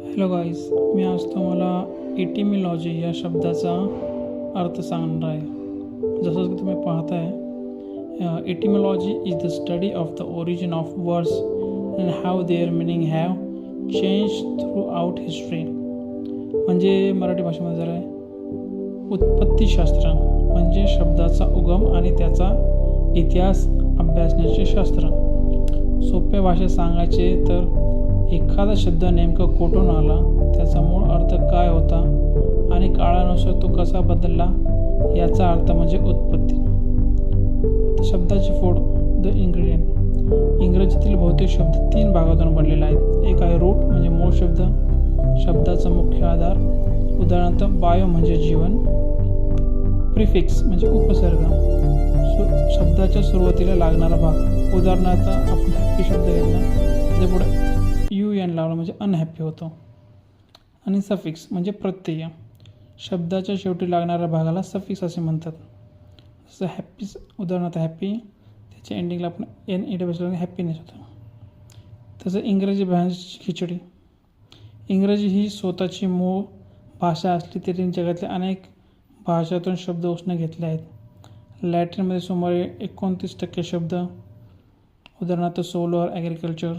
Hello guys, मी आज तुम्हाला एटिमिलॉजी या शब्दाचा अर्थ सांगणार आहे. जसं की तुम्ही पाहताय, etymology is the study of the origin of words and how their meaning have change throughout history. म्हणजे मराठी भाषेमध्ये जर आहे उत्पत्तीशास्त्र म्हणजे शब्दाचा उगम आणि त्याचा इतिहास अभ्यासण्याचे शास्त्र. सोप्या भाषेत सांगायचे तर एखादा शब्द नेमका कुठून आला, त्याचा मूळ अर्थ काय होता आणि काळानुसार तो कसा बदलला याचा अर्थ म्हणजे उत्पत्ती. आता शब्दाची फोड, द इन्ग्रेडियंट. इंग्रजीतील बहुतेक शब्द 3 भागातून बनलेले आहेत. एक आहे रूट म्हणजे मूळ शब्द, शब्दाचा मुख्य आधार, उदाहरणार्थ बायो म्हणजे जीवन, प्रिफिक्स म्हणजे उपसर्ग, शब्दाच्या सुरुवातीला लागणारा भाग, उदाहरणार्थ आपण हॅपी शब्द घेतला त्याच्या पुढे UN लावला म्हणजे अनहॅपी होतो, आणि सफिक्स म्हणजे प्रत्यय, शब्दाच्या शेवटी लागणाऱ्या भागाला सफिक्स असे म्हणतात. जसं हॅपी, उदाहरणार्थ हॅपी, त्याच्या एंडिंगला आपण NEWS हॅपीनेस होतो. तसं इंग्रजी भाषेची खिचडी. इंग्रजी ही स्वतःची मूळ भाषा असली तरी जगातल्या अनेक भाषातून शब्द उसने घेतले आहेत. लॅटिनमध्ये सुमारे 29% शब्द, उदाहरणार्थ सोलर, ॲग्रिकल्चर.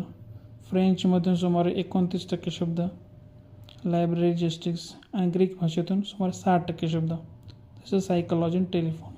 फ्रेंचमधून सुमारे 29% शब्द, लायब्ररी, जस्टिस. आणि ग्रीक भाषेतून सुमारे 60% शब्द. तसं सायकोलॉजी आणि टेलिफोन.